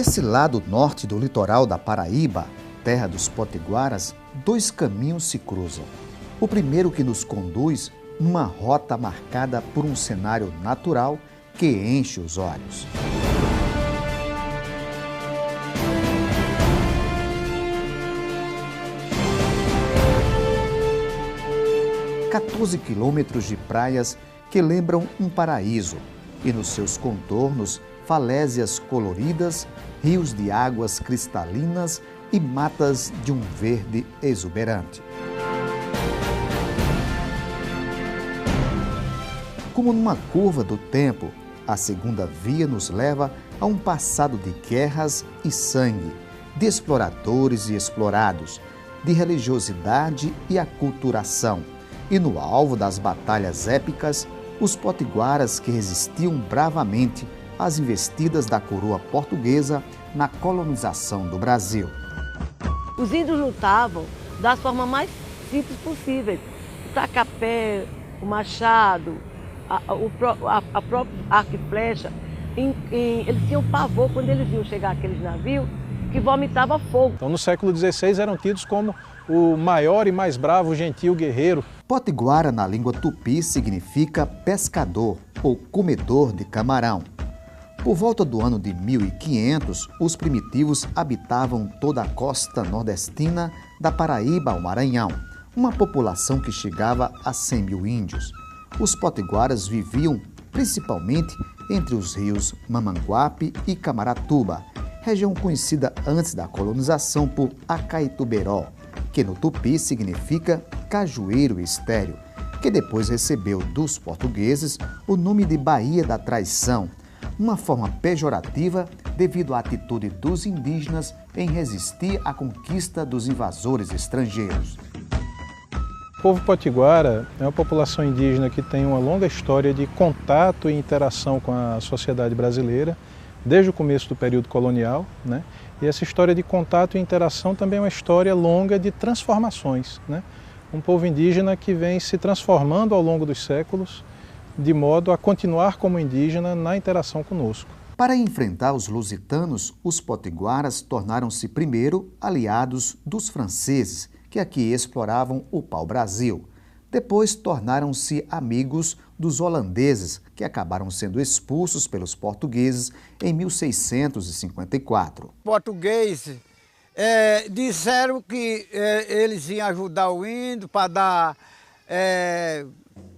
Desse lado norte do litoral da Paraíba, terra dos potiguaras, dois caminhos se cruzam. O primeiro que nos conduz numa rota marcada por um cenário natural que enche os olhos. Quatorze quilômetros de praias que lembram um paraíso e nos seus contornos falésias coloridas, rios de águas cristalinas e matas de um verde exuberante. Como numa curva do tempo, a segunda via nos leva a um passado de guerras e sangue, de exploradores e explorados, de religiosidade e aculturação. E no alvo das batalhas épicas, os potiguaras que resistiam bravamente às investidas da coroa portuguesa na colonização do Brasil. Os índios lutavam da forma mais simples possível. O tacapé, o machado, a própria arco e flecha. Eles tinham pavor quando eles viam chegar aqueles navios que vomitavam fogo. Então, no século XVI eram tidos como o maior e mais bravo gentil guerreiro. Potiguara, na língua tupi, significa pescador ou comedor de camarão. Por volta do ano de 1500, os primitivos habitavam toda a costa nordestina da Paraíba ao Maranhão, uma população que chegava a 100 mil índios. Os potiguaras viviam principalmente entre os rios Mamanguape e Camaratuba, região conhecida antes da colonização por Acaituberó, que no tupi significa cajueiro estéreo, que depois recebeu dos portugueses o nome de Baía da Traição, uma forma pejorativa devido à atitude dos indígenas em resistir à conquista dos invasores estrangeiros. O povo potiguara é uma população indígena que tem uma longa história de contato e interação com a sociedade brasileira, desde o começo do período colonial, né? E essa história de contato e interação também é uma história longa de transformações, né? Um povo indígena que vem se transformando ao longo dos séculos, de modo a continuar como indígena na interação conosco. Para enfrentar os lusitanos, os potiguaras tornaram-se primeiro aliados dos franceses, que aqui exploravam o pau-brasil. Depois tornaram-se amigos dos holandeses, que acabaram sendo expulsos pelos portugueses em 1654. Portugueses disseram que eles iam ajudar o índio para dar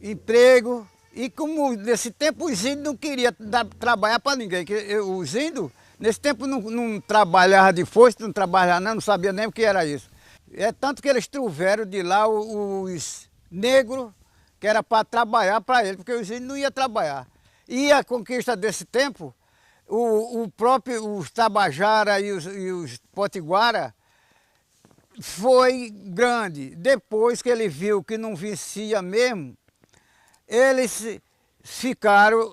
emprego. E como nesse tempo os índios não queriam trabalhar para ninguém, que os índios nesse tempo não trabalhavam de foice, não trabalhavam não sabia nem o que era isso. É tanto que eles trouxeram de lá os negros, que era para trabalhar para eles, porque os índios não iam trabalhar. E a conquista desse tempo, os Tabajara e os Potiguara foi grande. Depois que ele viu que não vencia mesmo, eles ficaram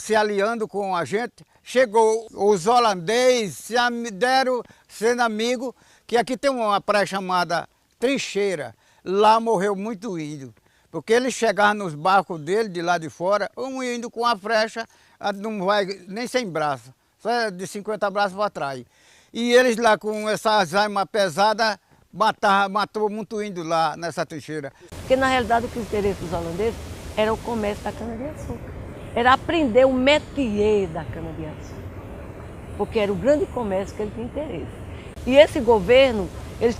se aliando com a gente. Chegou os holandeses, se deram sendo amigos, que aqui tem uma praia chamada Trincheira. Lá morreu muito índio, porque eles chegavam nos barcos dele, de lá de fora, um índio com a flecha, não vai nem sem braço, só de 50 braços para trás. E eles lá com essas armas pesadas, matou muito índio lá nessa trincheira. Porque na realidade o que interessa dos holandeses era o comércio da cana-de-açúcar. Era aprender o métier da cana-de-açúcar, porque era o grande comércio que ele tinha interesse. E esse governo, eles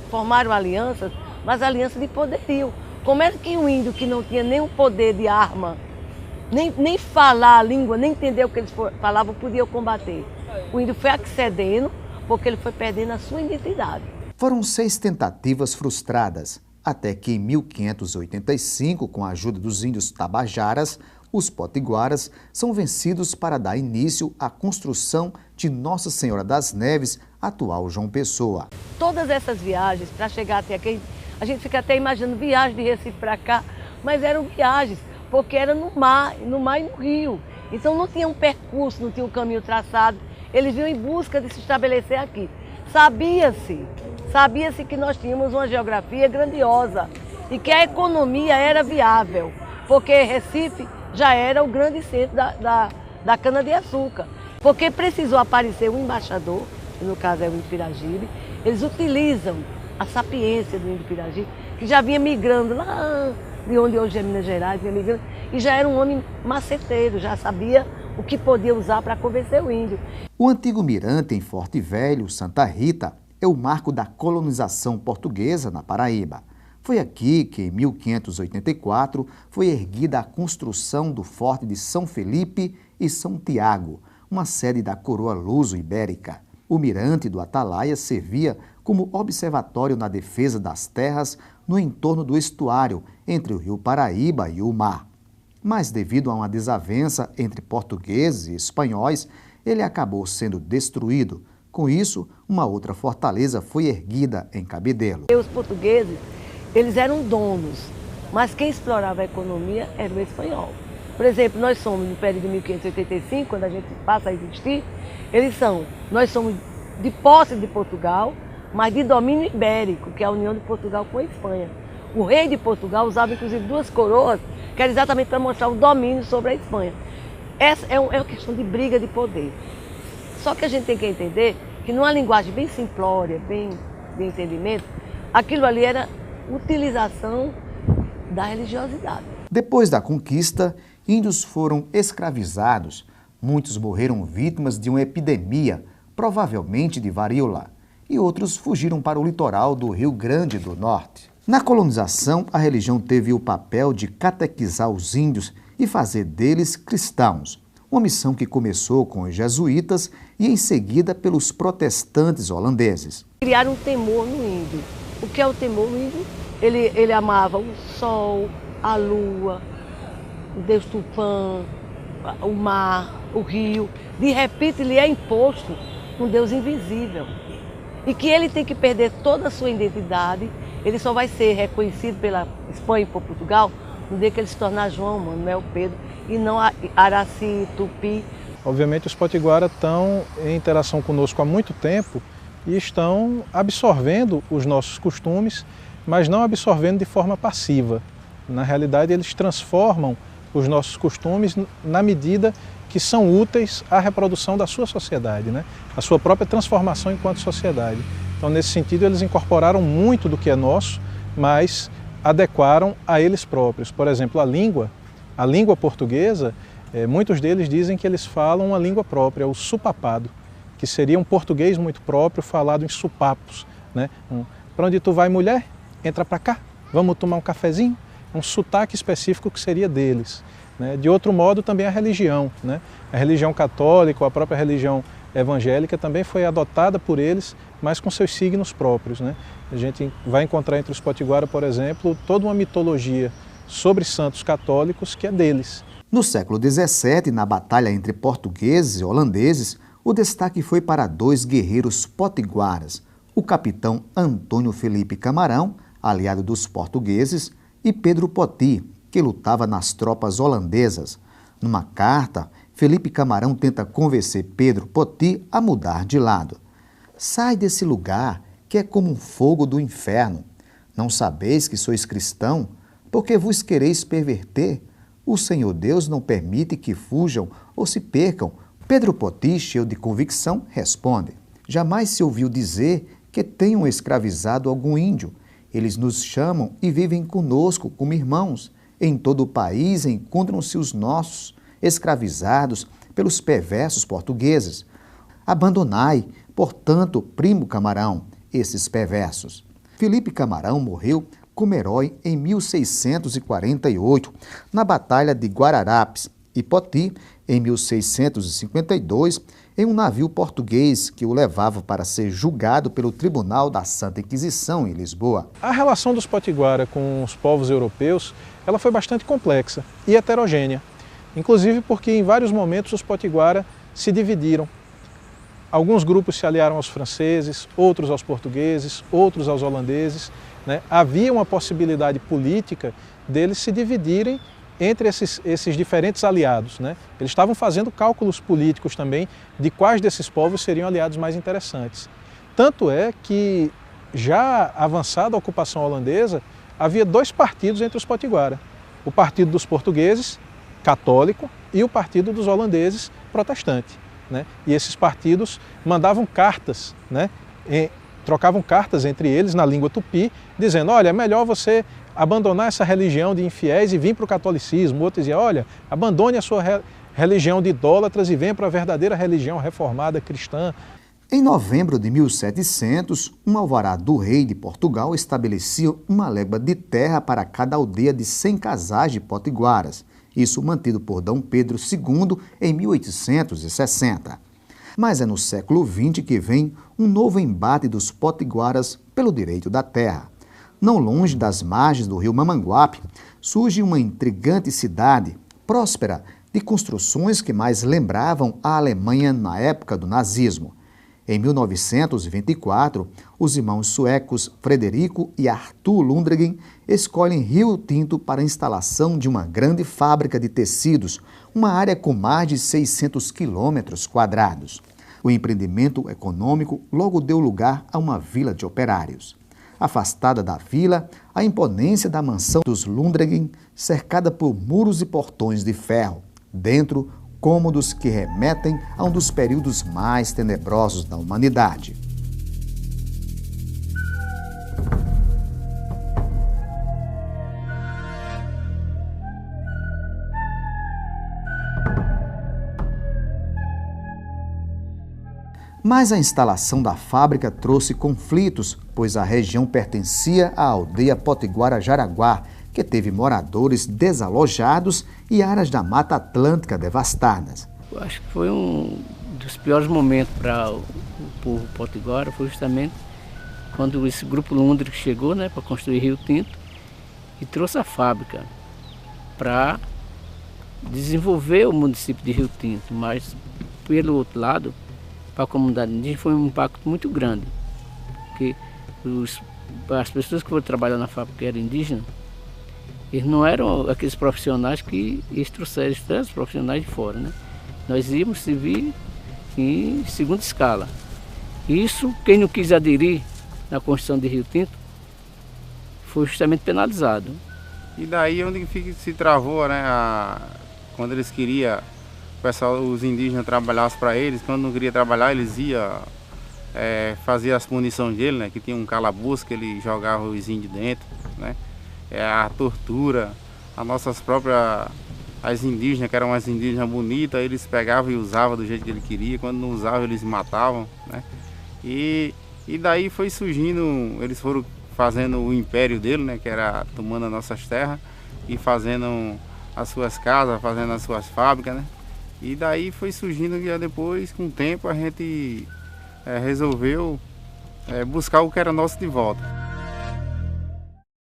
formaram alianças, mas alianças de poderio. Como é que um índio que não tinha nenhum poder de arma, nem falar a língua, nem entender o que eles falavam, podia combater? O índio foi accedendo porque ele foi perdendo a sua identidade. Foram 6 tentativas frustradas, até que em 1585, com a ajuda dos índios tabajaras, os potiguaras são vencidos para dar início à construção de Nossa Senhora das Neves, atual João Pessoa. Todas essas viagens para chegar até aqui, a gente fica até imaginando viagem de Recife para cá, mas eram viagens, porque era no mar e no rio. Então não tinha um percurso, não tinha um caminho traçado. Eles vinham em busca de se estabelecer aqui. Sabia-se que nós tínhamos uma geografia grandiosa e que a economia era viável, porque Recife já era o grande centro da cana-de-açúcar. Porque precisou aparecer um embaixador, que no caso é o índio Piragibe. Eles utilizam a sapiência do índio Piragibe, que já vinha migrando lá de onde hoje é Minas Gerais, vinha migrando, e já era um homem maceteiro, já sabia o que podia usar para convencer o índio. O antigo mirante em Forte Velho, Santa Rita, é o marco da colonização portuguesa na Paraíba. Foi aqui que, em 1584, foi erguida a construção do Forte de São Felipe e São Tiago, uma sede da coroa luso-ibérica. O mirante do Atalaia servia como observatório na defesa das terras no entorno do estuário, entre o rio Paraíba e o mar. Mas, devido a uma desavença entre portugueses e espanhóis, ele acabou sendo destruído. Com isso, uma outra fortaleza foi erguida em Cabedelo. Os portugueses, eles eram donos, mas quem explorava a economia era o espanhol. Por exemplo, nós somos no período de 1585, quando a gente passa a existir, nós somos de posse de Portugal, mas de domínio ibérico, que é a união de Portugal com a Espanha. O rei de Portugal usava inclusive duas coroas, que era exatamente para mostrar o domínio sobre a Espanha. Essa é uma questão de briga de poder. Só que a gente tem que entender que numa linguagem bem simplória, bem de entendimento, aquilo ali era utilização da religiosidade. Depois da conquista, índios foram escravizados. Muitos morreram vítimas de uma epidemia, provavelmente de varíola, e outros fugiram para o litoral do Rio Grande do Norte. Na colonização, a religião teve o papel de catequizar os índios e fazer deles cristãos, uma missão que começou com os jesuítas e em seguida pelos protestantes holandeses. Criaram um temor no índio. O que é o temor no índio? Ele amava o sol, a lua, o deus Tupã, o mar, o rio. De repente, lhe é imposto um deus invisível. E que ele tem que perder toda a sua identidade. Ele só vai ser reconhecido pela Espanha e por Portugal no dia que ele se tornar João, Manuel, Pedro, e não Araci, Tupi. Obviamente os potiguara estão em interação conosco há muito tempo e estão absorvendo os nossos costumes, mas não absorvendo de forma passiva. Na realidade, eles transformam os nossos costumes na medida que são úteis à reprodução da sua sociedade, né? A sua própria transformação enquanto sociedade. Então, nesse sentido, eles incorporaram muito do que é nosso, mas adequaram a eles próprios. Por exemplo, a língua portuguesa, muitos deles dizem que eles falam uma língua própria, o supapado, que seria um português muito próprio falado em supapos, né? Para onde tu vai, mulher? Entra para cá, vamos tomar um cafezinho? Um sotaque específico que seria deles. Né? De outro modo, também a religião. Né? A religião católica, ou a própria religião evangélica também foi adotada por eles, mas com seus signos próprios. Né? A gente vai encontrar entre os potiguara, por exemplo, toda uma mitologia sobre santos católicos que é deles. No século XVII, na batalha entre portugueses e holandeses, o destaque foi para dois guerreiros potiguaras, o capitão Antônio Felipe Camarão, aliado dos portugueses, e Pedro Poti, que lutava nas tropas holandesas. Numa carta, Felipe Camarão tenta convencer Pedro Poti a mudar de lado. Sai desse lugar, que é como um fogo do inferno. Não sabeis que sois cristão, porque vos quereis perverter? O Senhor Deus não permite que fujam ou se percam. Pedro Poti, cheio de convicção, responde: jamais se ouviu dizer que tenham escravizado algum índio. Eles nos chamam e vivem conosco como irmãos. Em todo o país encontram-se os nossos, escravizados pelos perversos portugueses. Abandonai, portanto, primo Camarão, esses perversos. Felipe Camarão morreu como herói em 1648, na Batalha de Guararapes, e Poti, em 1652, em um navio português que o levava para ser julgado pelo Tribunal da Santa Inquisição em Lisboa. A relação dos potiguara com os povos europeus, ela foi bastante complexa e heterogênea, inclusive porque em vários momentos os potiguara se dividiram. Alguns grupos se aliaram aos franceses, outros aos portugueses, outros aos holandeses. Né? Havia uma possibilidade política deles se dividirem entre esses diferentes aliados. Né? Eles estavam fazendo cálculos políticos também de quais desses povos seriam aliados mais interessantes. Tanto é que, já avançada a ocupação holandesa, havia dois partidos entre os potiguara. O partido dos portugueses, católico, e o partido dos holandeses, protestante. né? E esses partidos mandavam cartas, né? Trocavam cartas entre eles na língua tupi, dizendo, olha, é melhor você abandonar essa religião de infiéis e vir para o catolicismo. Outro dizia, olha, abandone a sua religião de idólatras e venha para a verdadeira religião reformada cristã. Em novembro de 1700, um alvará do rei de Portugal estabelecia uma légua de terra para cada aldeia de 100 casais de potiguaras, isso mantido por Dom Pedro II em 1860. Mas é no século XX que vem um novo embate dos potiguaras pelo direito da terra. Não longe das margens do rio Mamanguape, surge uma intrigante cidade, próspera, de construções que mais lembravam a Alemanha na época do nazismo. Em 1924, os irmãos suecos Frederico e Arthur Lundgren escolhem Rio Tinto para a instalação de uma grande fábrica de tecidos, uma área com mais de 600 quilômetros quadrados. O empreendimento econômico logo deu lugar a uma vila de operários. Afastada da vila, a imponência da mansão dos Lundgren, cercada por muros e portões de ferro. Dentro, cômodos que remetem a um dos períodos mais tenebrosos da humanidade. Mas a instalação da fábrica trouxe conflitos, pois a região pertencia à aldeia potiguara Jaraguá, que teve moradores desalojados e áreas da Mata Atlântica devastadas. Eu acho que foi um dos piores momentos para o povo potiguara, foi justamente quando esse grupo Lundgren chegou, né, para construir Rio Tinto e trouxe a fábrica para desenvolver o município de Rio Tinto, mas pelo outro lado, para a comunidade indígena foi um impacto muito grande, porque as pessoas que foram trabalhar na fábrica eram indígenas, eles não eram aqueles profissionais que eles trouxeram os profissionais de fora, né? Nós íamos servir em segunda escala. Isso, quem não quis aderir na construção de Rio Tinto, foi justamente penalizado. E daí onde se travou, né? Quando eles queriam, o pessoal, os indígenas trabalhassem para eles, quando não queria trabalhar, eles iam fazer as punições dele, né? Que tinha um calabouço que ele jogava os índios dentro, né? A tortura, as nossas próprias, as indígenas, que eram as indígenas bonitas, eles pegavam e usavam do jeito que ele queria, quando não usavam eles matavam, né? E daí foi surgindo, eles foram fazendo o império dele, né? Que era tomando as nossas terras e fazendo as suas casas, fazendo as suas fábricas, né? E daí foi surgindo e depois, com o tempo, a gente resolveu buscar o que era nosso de volta.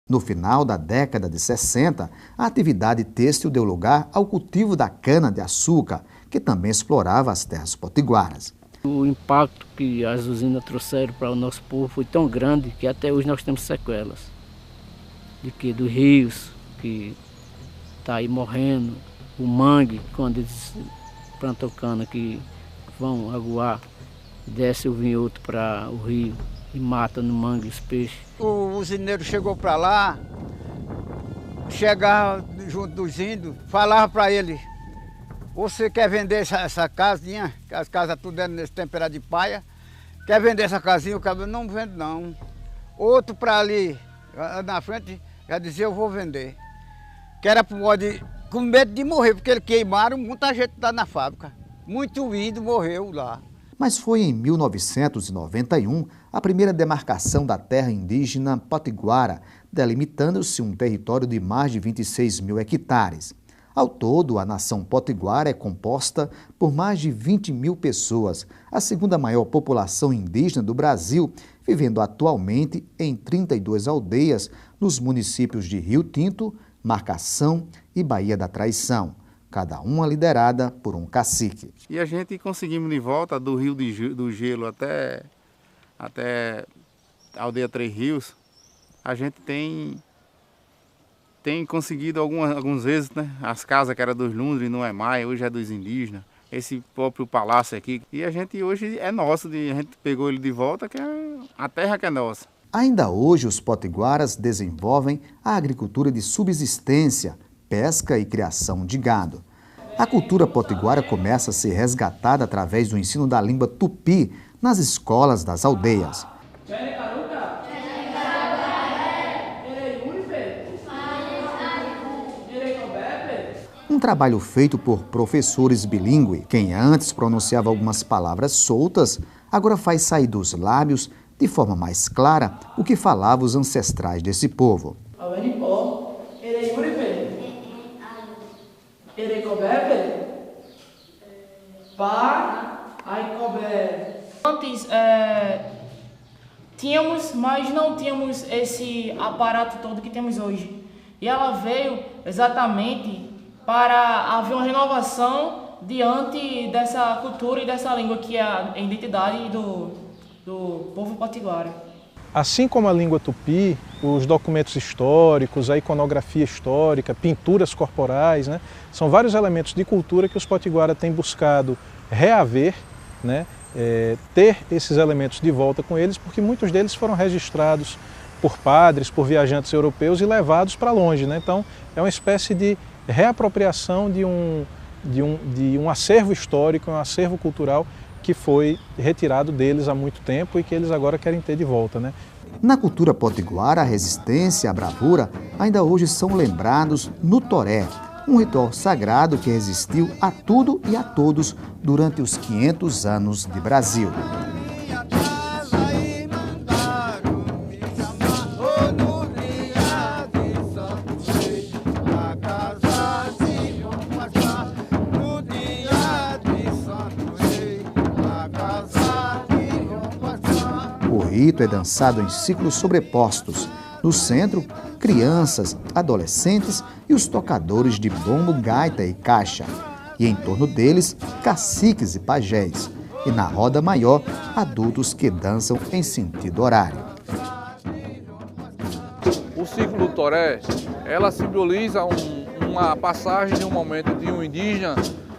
No final da década de 60, a atividade têxtil deu lugar ao cultivo da cana-de-açúcar, que também explorava as terras potiguaras. O impacto que as usinas trouxeram para o nosso povo foi tão grande que até hoje nós temos sequelas. Dos rios que está aí morrendo, o mangue, quando eles plantam cana que vão aguar, desce o vinhoto para o rio e mata no mangue os peixes. O usineiro chegou para lá, chegava junto dos índios, falava para ele, você quer vender essa casinha, que as casas tudo eram nesse tempo era de paia, quer vender essa casinha? O cabelo não vende não. Outro para ali, na frente, já dizia eu vou vender. Que era com medo de morrer, porque eles queimaram muita gente lá na fábrica. Muito índio morreu lá. Mas foi em 1991 a primeira demarcação da terra indígena potiguara, delimitando-se um território de mais de 26 mil hectares. Ao todo, a nação potiguara é composta por mais de 20 mil pessoas, a segunda maior população indígena do Brasil, vivendo atualmente em 32 aldeias nos municípios de Rio Tinto, Marcação e Baía da Traição, cada uma liderada por um cacique. E a gente conseguimos de volta do Rio do Gelo até a aldeia Três Rios, a gente tem conseguido alguns êxitos, né? As casas que eram dos Lundgren não é mais, hoje é dos indígenas. Esse próprio palácio aqui. E a gente hoje é nosso, a gente pegou ele de volta, que é a terra que é nossa. Ainda hoje os potiguaras desenvolvem a agricultura de subsistência, pesca e criação de gado. A cultura potiguara começa a ser resgatada através do ensino da língua tupi nas escolas das aldeias. Um trabalho feito por professores bilíngues. Quem antes pronunciava algumas palavras soltas, agora faz sair dos lábios, de forma mais clara, o que falavam os ancestrais desse povo. Antes tínhamos, mas não tínhamos esse aparato todo que temos hoje. E ela veio exatamente para haver uma renovação diante dessa cultura e dessa língua que é a identidade do povo potiguara. Assim como a língua tupi, os documentos históricos, a iconografia histórica, pinturas corporais, né, são vários elementos de cultura que os potiguara têm buscado reaver, né, ter esses elementos de volta com eles, porque muitos deles foram registrados por padres, por viajantes europeus e levados para longe, né? Então é uma espécie de reapropriação de um acervo histórico, um acervo cultural que foi retirado deles há muito tempo e que eles agora querem ter de volta, né? Na cultura potiguara, a resistência e a bravura ainda hoje são lembrados no toré, um ritual sagrado que resistiu a tudo e a todos durante os 500 anos de Brasil. O rito é dançado em ciclos sobrepostos. No centro, crianças, adolescentes e os tocadores de bombo, gaita e caixa. E em torno deles, caciques e pajés. E na roda maior, adultos que dançam em sentido horário. O ciclo do toré, ela simboliza uma passagem de um momento de um indígena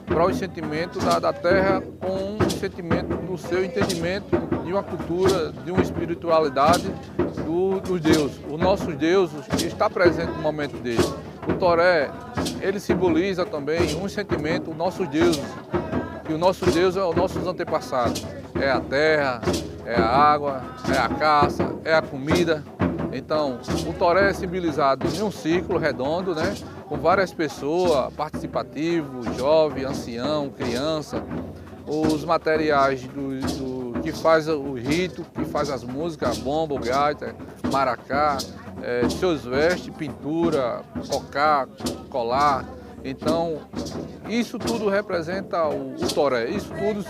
para o sentimento da terra com o sentimento do seu entendimento de uma cultura, de uma espiritualidade dos deuses. O nosso Deus está presente no momento dele. O toré, ele simboliza também um sentimento, o nosso Deus, que o nosso Deus é os nossos antepassados. É a terra, é a água, é a caça, é a comida. Então, o toré é simbolizado em um círculo redondo, né, com várias pessoas, participativo, jovem, ancião, criança. Os materiais que faz o rito, que faz as músicas, bomba, gaita, maracá, seus vestes, pintura, cocá, colar. Então, isso tudo representa o toré. Isso tudo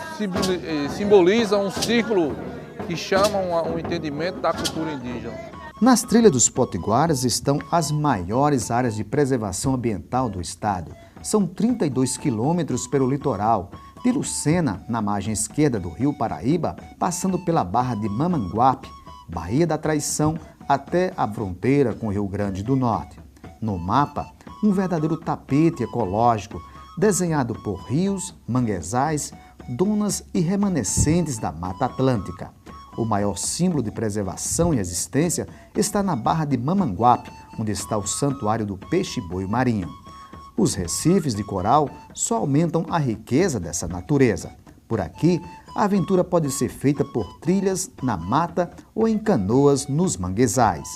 simboliza um círculo que chama um entendimento da cultura indígena. Nas trilhas dos potiguaras estão as maiores áreas de preservação ambiental do estado. São 32 quilômetros pelo litoral, de Lucena, na margem esquerda do rio Paraíba, passando pela Barra de Mamanguape, Baía da Traição, até a fronteira com o Rio Grande do Norte. No mapa, um verdadeiro tapete ecológico, desenhado por rios, manguezais, dunas e remanescentes da Mata Atlântica. O maior símbolo de preservação e resistência está na Barra de Mamanguape, onde está o Santuário do Peixe-Boi Marinho. Os recifes de coral só aumentam a riqueza dessa natureza. Por aqui, a aventura pode ser feita por trilhas na mata ou em canoas nos manguezais.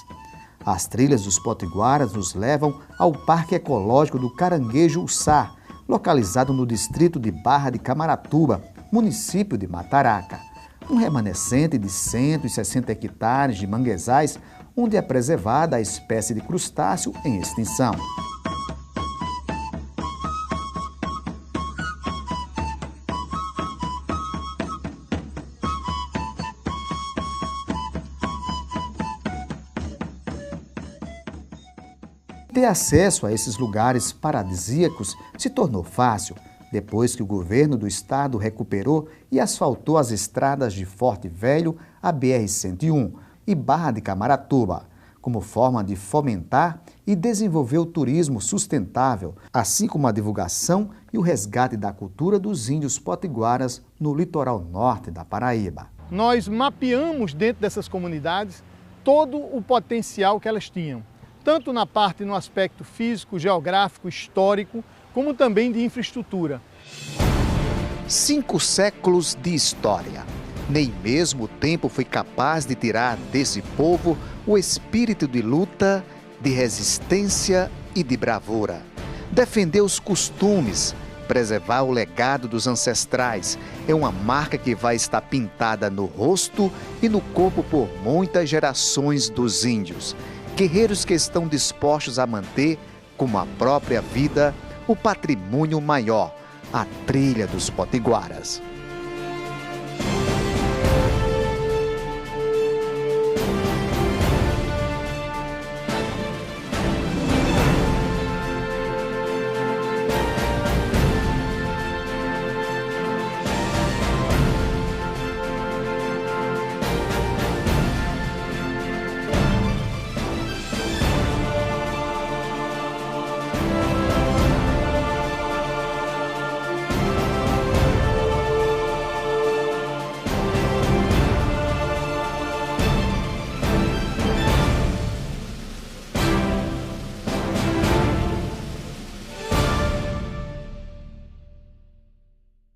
As trilhas dos potiguaras nos levam ao Parque Ecológico do Caranguejo Uçá, localizado no distrito de Barra de Camaratuba, município de Mataraca. Um remanescente de 160 hectares de manguezais, onde é preservada a espécie de crustáceo em extinção. Ter acesso a esses lugares paradisíacos se tornou fácil depois que o governo do estado recuperou e asfaltou as estradas de Forte Velho, a BR-101 e Barra de Camaratuba, como forma de fomentar e desenvolver o turismo sustentável, assim como a divulgação e o resgate da cultura dos índios potiguaras no litoral norte da Paraíba. Nós mapeamos dentro dessas comunidades todo o potencial que elas tinham, tanto no aspecto físico, geográfico, histórico, como também de infraestrutura. 5 séculos de história. Nem mesmo o tempo foi capaz de tirar desse povo o espírito de luta, de resistência e de bravura. Defender os costumes, preservar o legado dos ancestrais é uma marca que vai estar pintada no rosto e no corpo por muitas gerações dos índios. Guerreiros que estão dispostos a manter, como a própria vida, o patrimônio maior, a trilha dos potiguaras.